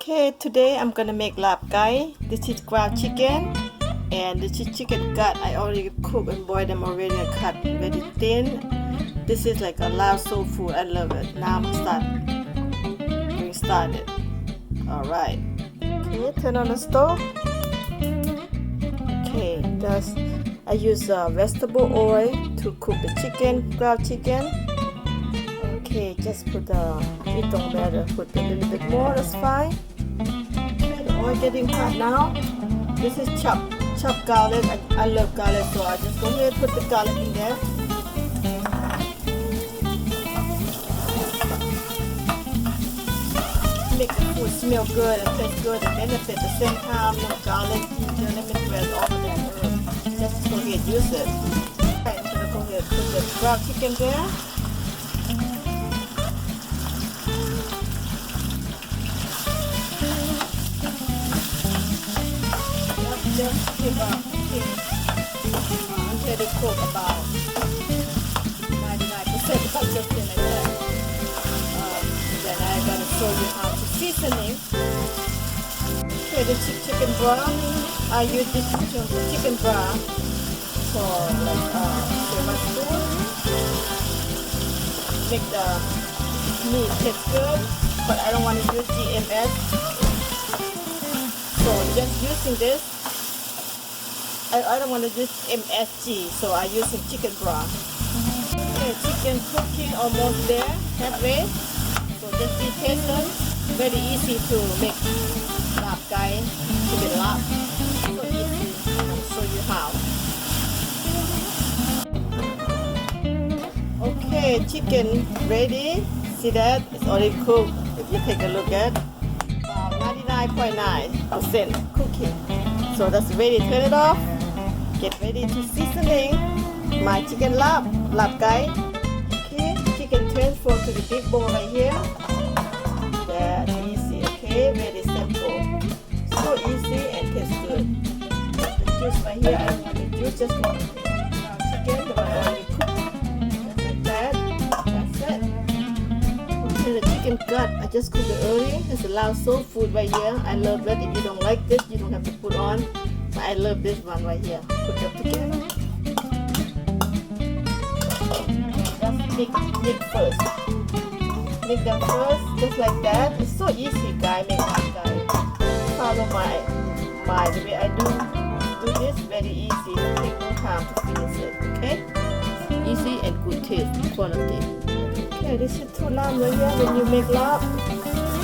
Okay, today I'm gonna make lab gai. This is ground chicken and this is chicken gut. I already cooked and boiled them already and cut very thin. This is like a Lao soul food. I love it. Now I'm getting started. Alright. Okay, turn on the stove. Okay, I use vegetable oil to cook the chicken, ground chicken. Okay, just put it don't matter, put a little bit more, that's fine. Okay, the oil getting hot now. This is chopped garlic. I love garlic, so I just go ahead and put the garlic in there. Make the food smell good and taste good, and then at the same time, the garlic, ginger, lemongrass, all of that herb. Just go ahead and use it. Okay, I'm gonna go ahead and put the ground chicken there. Just give up until they cook about 99% about just like that. Then I'm going to show you how to seasoning. Okay, the chicken broth. I use this chicken broth for like my spoon. Make the meat taste good, but I don't want to use GMS. So just using this. I don't want to use MSG, so I use some chicken broth. Okay, chicken cooking almost there, halfway. So just be patient. Very easy to make lab gai, chicken lab. So easy. I'll show you how. Okay, chicken ready. See that? It's already cooked. If you take a look at 99.9% cooking. So that's ready. Turn it off. Get ready to seasoning my chicken lab gai. Okay, chicken transfer to the big bowl right here. That's easy. Okay, very simple. So easy and tastes good. The juice right here. I want the juice just want chicken, but I already cooked. Just like that. That's it. Okay, the chicken gut. I just cooked it early. It's a Lao soul food right here. I love it. If you don't like this, you don't have to put on. I love this one right here. Put them together. Just mix first. Make them first, just like that. It's so easy, guys. Make that, guys. Follow my the way I do this. Very easy. Take no time to finish it. Okay? Easy and good taste, quality. Okay, this is two lamb right here. When you make lamb,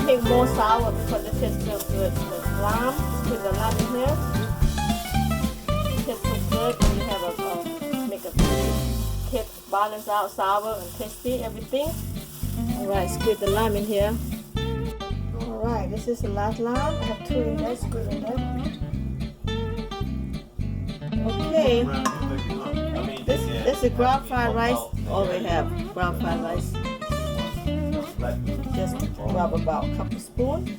make more sour because it tastes real good. The lamb, put the lamb in here. Tastes so good when you have make a cake balance out sour and tasty everything. Alright, squeeze the lime in here. Alright, this is the last lime. I have two in there, squeeze in there. Okay. This is ground fried rice. All we have ground fried rice. Just grab about a couple spoons.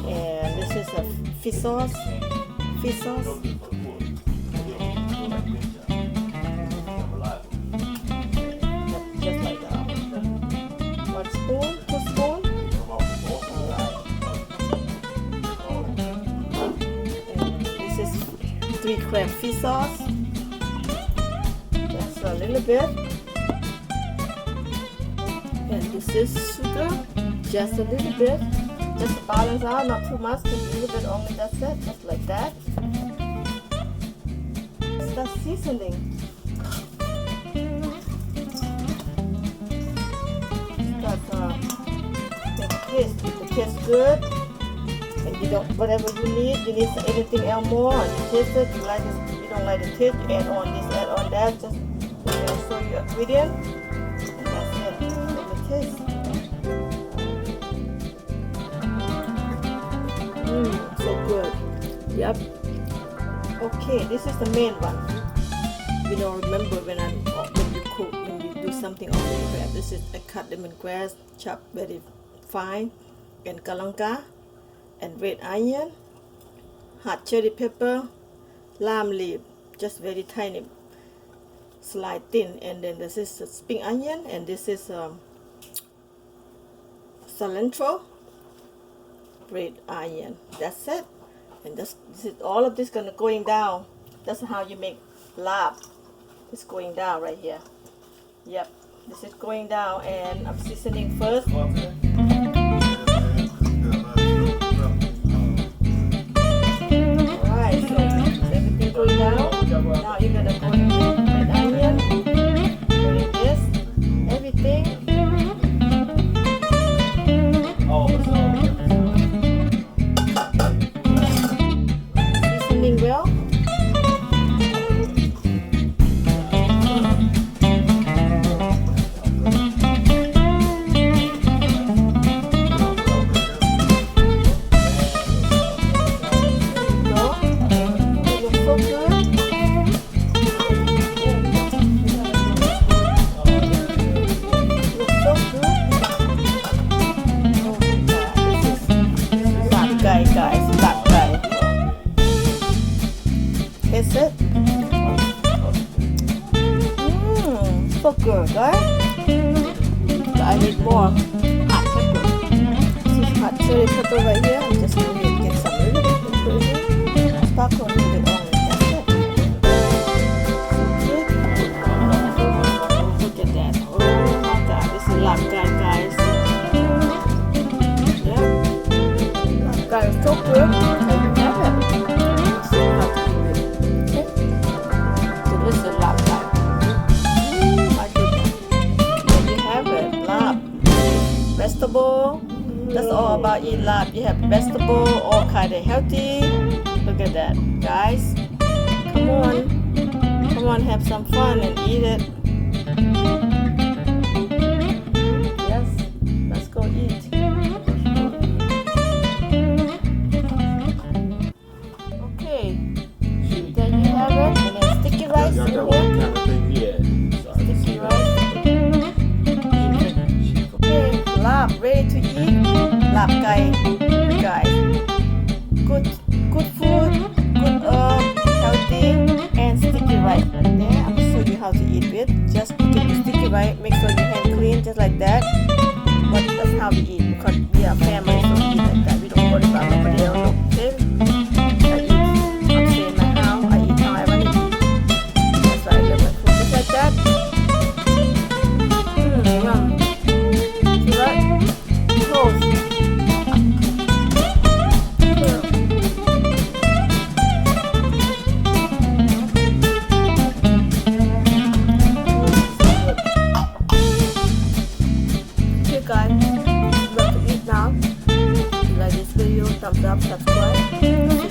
And this is a fish sauce. Fish sauce. Just like that. 1 spoon, 2 spoons. This is 3 crab fish sauce. Just a little bit. And this is sugar. Just a little bit. Just to balance out, not too much, just a little bit only, that's it, just like that. That's seasoning. If it tastes good, and you don't, whatever you need anything else more, and you taste it, you like it, you don't like the taste, you add on this, add on that, just I'll show you ingredient, and that's it, let it taste. So good. Yep. Okay, this is the main one. You don't remember when you cook, when you do something on the crab. This is I cut lemongrass, chop very fine, and kalanga, and red onion, hot cherry pepper, lime leaf, just very tiny, slice thin, and then this is spring onion, and this is cilantro, red onion. That's it. And this is all of this gonna going down. That's how you make lab. It's going down right here. Yep. This is going down, and I'm seasoning first. Alright, so everything going down. Now you're gonna go in red onion, doing this, everything. Seasoning well. Guys, labไก่ Taste it. So good, right? But I need more hot pepper. This is hot chili pepper right here. I'm just going to get some little bit and put it in. Sparkle a little bit on it. That's it. Look at that. Oh my God, this is labไก่ guys. Yeah. Labไก่is so good. I have it. Let's see how to do it. Okay. Delicious labไก่. My goodness. There you have it. Lab. Vegetable. That's all about eat lab. You have vegetable, all kind of healthy. Look at that, guys. Come on. Come on, have some fun and eat it. Yes. Let's go eat. Okay. There you have it. And then sticky rice in here. Sticky rice. Okay, lab ready to eat. Labไก่ guys. Good food, good herb, healthy, and sticky rice right there. I'm gonna show you how to eat it. Just take the sticky rice, make sure your hand clean just like that. But that's how we eat because we are family, so we eat like that. We don't worry about nobody else. Okay? I'm staying in my house. I eat how I want to eat. That's why I love my food just like that. Yum. See what? Close. Okay guys, I'm about to eat now. If you like this video, thumbs up, subscribe.